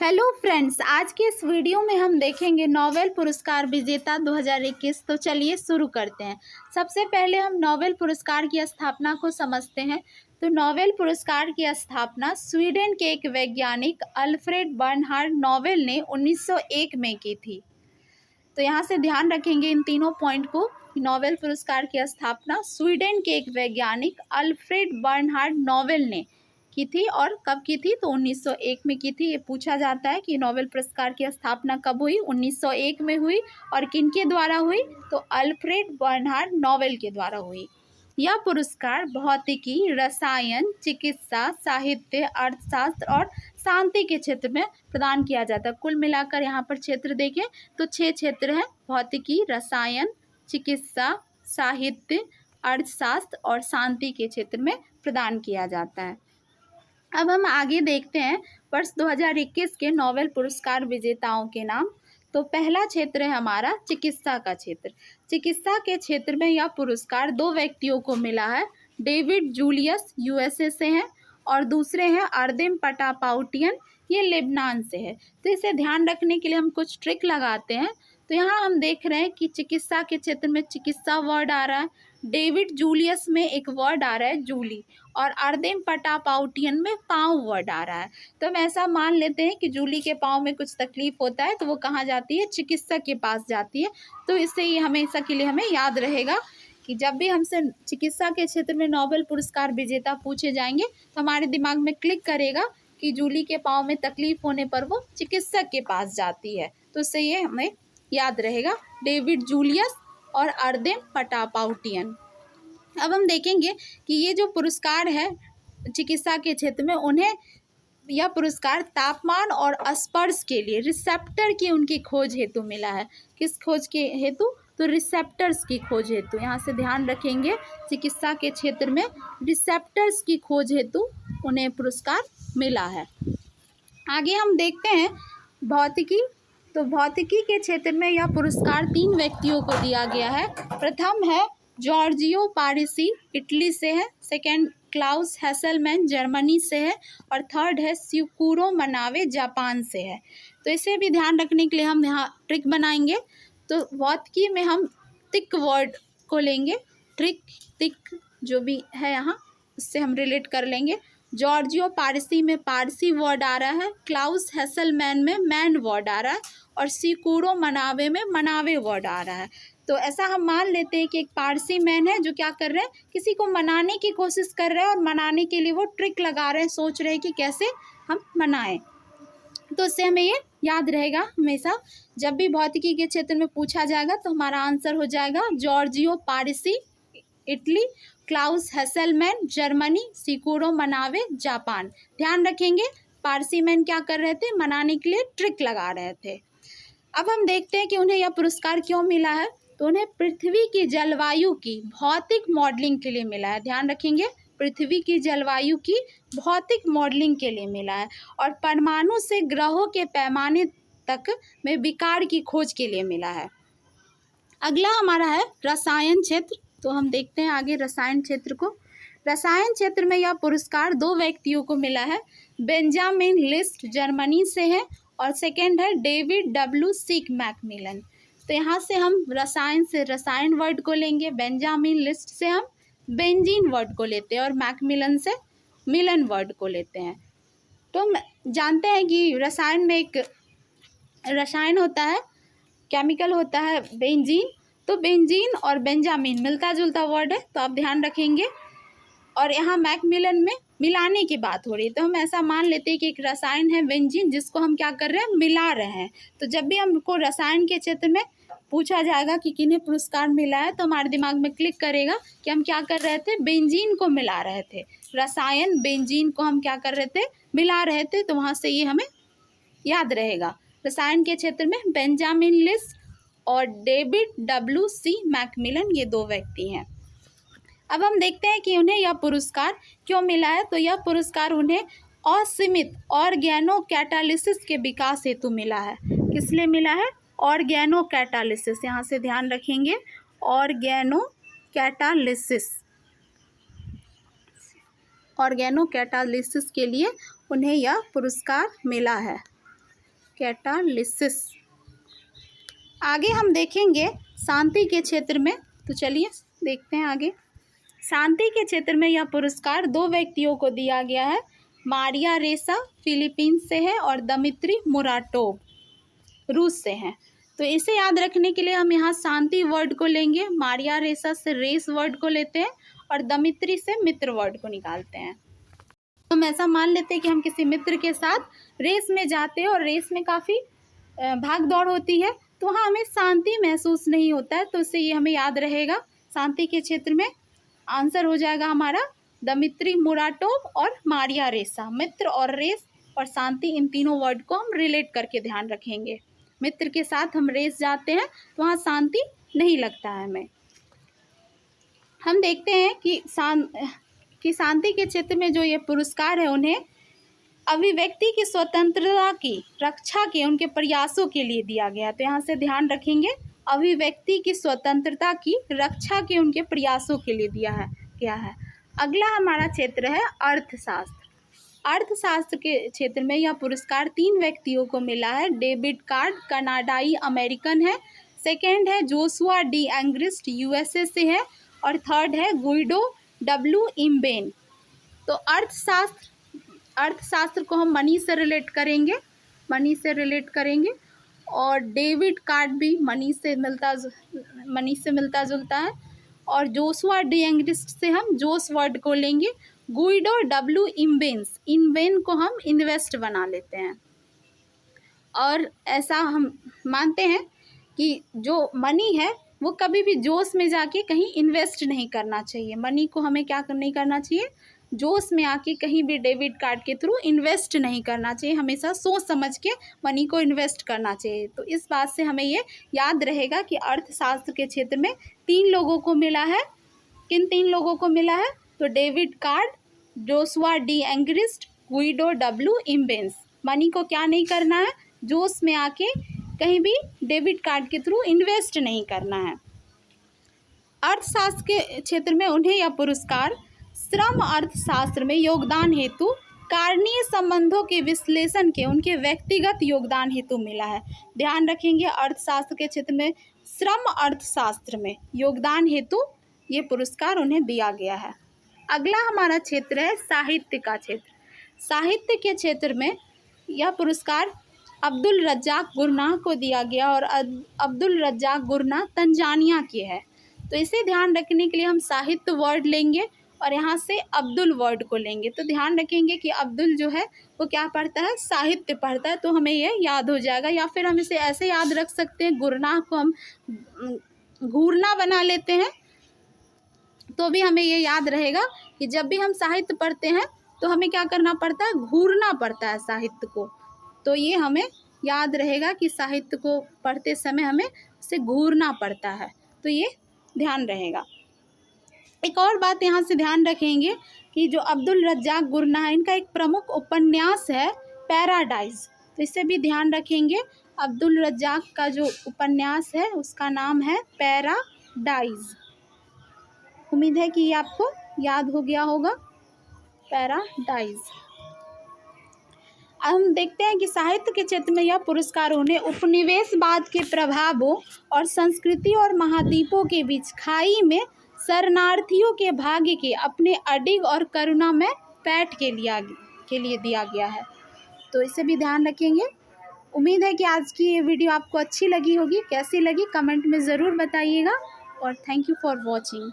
Hello friends, आज के इस वीडियो में हम देखेंगे नोबेल पुरस्कार विजेता 2021। तो चलिए शुरू करते हैं। सबसे पहले हम नोबेल पुरस्कार की स्थापना को समझते हैं। तो नोबेल पुरस्कार की स्थापना स्वीडन के एक वैज्ञानिक अल्फ्रेड बर्नहार्ड नोबेल ने 1901 में की थी। तो यहाँ से ध्यान रखेंगे इन तीनों पॉइंट को। नोबेल पुरस्कार की स्थापना स्वीडन के एक वैज्ञानिक अल्फ्रेड बर्नहार्ड नोबेल ने की थी। और कब की थी? तो 1901 में की थी। ये पूछा जाता है कि नोबेल पुरस्कार की स्थापना कब हुई? 1901 में हुई। और किनके द्वारा हुई? तो अल्फ्रेड बर्नहार्ड नोबेल के द्वारा हुई। यह पुरस्कार भौतिकी, रसायन, चिकित्सा, साहित्य, अर्थशास्त्र और शांति के क्षेत्र में प्रदान किया जाता है। कुल मिलाकर यहाँ पर क्षेत्र देखें तो 6 क्षेत्र हैं: भौतिकी, रसायन, चिकित्सा, साहित्य, अर्थशास्त्र और शांति के क्षेत्र में प्रदान किया जाता है। अब हम आगे देखते हैं वर्ष 2021 के नोबेल पुरस्कार विजेताओं के नाम। तो पहला क्षेत्र है हमारा चिकित्सा का क्षेत्र। चिकित्सा के क्षेत्र में यह पुरस्कार 2 व्यक्तियों को मिला है। डेविड जूलियस यूएसए से हैं और दूसरे हैं अर्देम पटापाउटियन, ये लेबनान से है। तो इसे ध्यान रखने के लिए हम कुछ ट्रिक लगाते हैं। तो यहाँ हम देख रहे हैं कि चिकित्सा के क्षेत्र में चिकित्सा वर्ड आ रहा है, डेविड जूलियस में एक वर्ड आ रहा है जूली, और अर्देम पटापाउटियन में पाँव वर्ड आ रहा है। तो हम ऐसा मान लेते हैं कि जूली के पाँव में कुछ तकलीफ होता है तो वो कहाँ जाती है? चिकित्सक के पास जाती है। तो इससे ये हमेशा के लिए हमें याद रहेगा कि जब भी हमसे चिकित्सा के क्षेत्र में नोबेल पुरस्कार विजेता पूछे जाएंगे तो हमारे दिमाग में क्लिक करेगा कि जूली के पाँव में तकलीफ होने पर वो चिकित्सक के पास जाती है। तो इससे ये हमें याद रहेगा, डेविड जूलियस और अर्देम पटापाउटियन। अब हम देखेंगे कि ये जो पुरस्कार है चिकित्सा के क्षेत्र में, उन्हें यह पुरस्कार तापमान और स्पर्श के लिए रिसेप्टर की उनकी खोज हेतु मिला है। किस खोज के हेतु? तो रिसेप्टर्स की खोज हेतु। यहाँ से ध्यान रखेंगे, चिकित्सा के क्षेत्र में रिसेप्टर्स की खोज हेतु उन्हें पुरस्कार मिला है। आगे हम देखते हैं भौतिकी। तो भौतिकी के क्षेत्र में यह पुरस्कार 3 व्यक्तियों को दिया गया है। प्रथम है जॉर्जियो पारिसी, इटली से है। सेकेंड क्लाउस हैसलमैन, जर्मनी से है। और थर्ड है सिकुरो मनावे, जापान से है। तो इसे भी ध्यान रखने के लिए हम यहाँ ट्रिक बनाएंगे। तो भौतिकी में हम तिक वर्ड को लेंगे, ट्रिक तिक जो भी है यहाँ उससे हम रिलेट कर लेंगे। जॉर्जियो पारसी में पारसी वर्ड आ रहा है, क्लाउस हैसलमैन में मैन वर्ड आ रहा है, और सिकुरो मनावे में मनावे वर्ड आ रहा है। तो ऐसा हम मान लेते हैं कि एक पारसी मैन है जो क्या कर रहे हैं? किसी को मनाने की कोशिश कर रहे हैं, और मनाने के लिए वो ट्रिक लगा रहे हैं, सोच रहे हैं कि कैसे हम मनाएं। तो इससे हमें ये याद रहेगा हमेशा, जब भी भौतिकी के क्षेत्र में पूछा जाएगा तो हमारा आंसर हो जाएगा Giorgio Parisi, Italy, Klaus Hasselmann, Germany, Syukuro Manabe, Japan. ध्यान रखेंगे, पारसी मैन क्या कर रहे थे? मनाने के लिए ट्रिक लगा रहे थे। अब हम देखते हैं कि उन्हें यह पुरस्कार क्यों मिला है। तो उन्हें पृथ्वी की जलवायु की भौतिक मॉडलिंग के लिए मिला है। ध्यान रखेंगे, पृथ्वी की जलवायु की भौतिक मॉडलिंग के लिए मिला है। और परमाणु से ग्रहों के पैमाने तक में विकार की खोज के लिए मिला है। अगला हमारा है रसायन क्षेत्र। तो हम देखते हैं आगे रसायन क्षेत्र को। रसायन क्षेत्र में यह पुरस्कार 2 व्यक्तियों को मिला है। बेंजामिन लिस्ट, जर्मनी से है, और सेकेंड है डेविड डब्ल्यू सीक मैकमिलन। तो यहाँ से हम रसायन से रसायन वर्ड को लेंगे, बेंजामिन लिस्ट से हम बेंजीन वर्ड को लेते हैं, और मैकमिलन से मिलन वर्ड को लेते हैं। तो जानते हैं कि रसायन में एक रसायन होता है, केमिकल होता है बेंजीन। तो बेंजीन और बेंजामिन मिलता जुलता वर्ड है, तो आप ध्यान रखेंगे। और यहाँ मैकमिलन में मिलाने की बात हो रही है, तो हम ऐसा मान लेते हैं कि एक रसायन है बेंजीन, जिसको हम क्या कर रहे हैं? मिला रहे हैं। तो जब भी हमको रसायन के क्षेत्र में पूछा जाएगा कि किन्हें पुरस्कार मिला है, तो हमारे दिमाग में क्लिक करेगा कि हम क्या कर रहे थे? बेंजीन को मिला रहे थे। रसायन बेंजीन को हम क्या कर रहे थे? मिला रहे थे। तो वहाँ से ये हमें याद रहेगा। रसायन के क्षेत्र में बेंजामिन लिस्ट और डेविड डब्ल्यू सी मैकमिलन, ये 2 व्यक्ति हैं। अब हम देखते हैं कि उन्हें यह पुरस्कार क्यों मिला है। तो यह पुरस्कार उन्हें असीमित ऑर्गेनो कैटालिसिस के विकास हेतु मिला है। किस लिए मिला है? Organocatalysis. यहाँ से ध्यान रखेंगे, ऑर्गेनो कैटालिसिस, ऑर्गेनो कैटालिसिस के लिए उन्हें यह पुरस्कार मिला है। कैटालिसिस। आगे हम देखेंगे शांति के क्षेत्र में, तो चलिए देखते हैं आगे। शांति के क्षेत्र में यह पुरस्कार 2 व्यक्तियों को दिया गया है। मारिया रेसा फिलीपींस से है और दमित्री मुराटोव रूस से हैं। तो इसे याद रखने के लिए हम यहाँ शांति वर्ड को लेंगे, मारिया रेसा से रेस वर्ड को लेते हैं और दमित्री से मित्र वर्ड को निकालते हैं। तो हम ऐसा मान लेते हैं कि हम किसी मित्र के साथ रेस में जाते हैं और रेस में काफ़ी भाग दौड़ होती है, तो वहाँ हमें शांति महसूस नहीं होता है। तो इससे ये हमें याद रहेगा, शांति के क्षेत्र में आंसर हो जाएगा हमारा दमित्री मुराटोव और मारिया रेसा। मित्र और रेस और शांति, इन तीनों वर्ड को हम रिलेट करके ध्यान रखेंगे। मित्र के साथ हम रेस जाते हैं तो वहाँ शांति नहीं लगता है हमें। हम देखते हैं कि शांति के क्षेत्र में जो ये पुरस्कार है उन्हें अभिव्यक्ति की स्वतंत्रता की रक्षा के उनके प्रयासों के लिए दिया गया। तो यहाँ से ध्यान रखेंगे, अभिव्यक्ति की स्वतंत्रता की रक्षा के उनके प्रयासों के लिए दिया है क्या है। अगला हमारा क्षेत्र है अर्थशास्त्र। अर्थशास्त्र के क्षेत्र में यह पुरस्कार 3 व्यक्तियों को मिला है। डेविड कार्ड कनाडाई अमेरिकन है, सेकेंड है जोशुआ डी एंग्रिस्ट यूएसए से है और थर्ड है गुइडो डब्ल्यू इम्बेन। तो अर्थशास्त्र को हम मनी से रिलेट करेंगे और डेविड कार्ड भी मनी से मिलता जुलता है और जोशुआ डी एंग्रिस्ट से हम जोस वर्ड को लेंगे। गुइडो डब्ल्यू इम्बेन को हम इन्वेस्ट बना लेते हैं। और ऐसा हम मानते हैं कि जो मनी है वो कभी भी जोश में जाके कहीं इन्वेस्ट नहीं करना चाहिए। मनी को हमें क्या नहीं करना चाहिए, जोश में आके कहीं भी डेबिट कार्ड के थ्रू इन्वेस्ट नहीं करना चाहिए। हमेशा सोच समझ के मनी को इन्वेस्ट करना चाहिए। तो इस बात से हमें ये याद रहेगा कि अर्थशास्त्र के क्षेत्र में 3 लोगों को मिला है। किन 3 लोगों को मिला है? तो David card, Joshua D Angrist, Guido W immense. Money को क्या नहीं करना है, जोश में आके कहीं भी डेबिट कार्ड के थ्रू इन्वेस्ट नहीं करना है। अर्थशास्त्र के क्षेत्र में उन्हें यह पुरस्कार श्रम अर्थशास्त्र में योगदान हेतु कारणीय संबंधों के विश्लेषण के उनके व्यक्तिगत योगदान हेतु मिला है। ध्यान रखेंगे, अर्थशास्त्र के क्षेत्र में श्रम अर्थशास्त्र में योगदान हेतु ये पुरस्कार उन्हें दिया गया है। अगला हमारा क्षेत्र है साहित्य का क्षेत्र। साहित्य के क्षेत्र में यह पुरस्कार अब्दुल रज्जाक गुरनाह को दिया गया और अब्दुल रज्जाक गुरनाह तंजानिया के है। तो इसे ध्यान रखने के लिए हम साहित्य वर्ड लेंगे और यहाँ से अब्दुल वर्ड को लेंगे। तो ध्यान रखेंगे कि अब्दुल जो है वो क्या पढ़ता है, साहित्य पढ़ता है। तो हमें ये याद हो जाएगा, या फिर हम इसे ऐसे याद रख सकते हैं, गुरनाह को हम घूरना बना लेते हैं तो भी हमें ये याद रहेगा कि जब भी हम साहित्य पढ़ते हैं तो हमें क्या करना पड़ता है, घूरना पड़ता है साहित्य को। तो ये हमें याद रहेगा कि साहित्य को पढ़ते समय हमें उसे घूरना पड़ता है। तो ये ध्यान रहेगा। एक और बात यहाँ से ध्यान रखेंगे कि जो अब्दुल रज्जाक गुरनाह है, इनका एक प्रमुख उपन्यास है पैराडाइज। तो इसे भी ध्यान रखेंगे। अब्दुल रज्जाक का जो उपन्यास है उसका नाम है पैराडाइज। उम्मीद है कि ये आपको याद हो गया होगा, पैराडाइज। अब हम देखते हैं कि साहित्य के क्षेत्र में यह पुरस्कार उन्हें उपनिवेशवाद के प्रभावों और संस्कृति और महाद्वीपों के बीच खाई में शरणार्थियों के भाग्य के अपने अडिग और करुणामय पैठ के लिए दिया गया है। तो इसे भी ध्यान रखेंगे। उम्मीद है कि आज की ये वीडियो आपको अच्छी लगी होगी। कैसी लगी कमेंट में ज़रूर बताइएगा और थैंक यू फॉर वॉचिंग।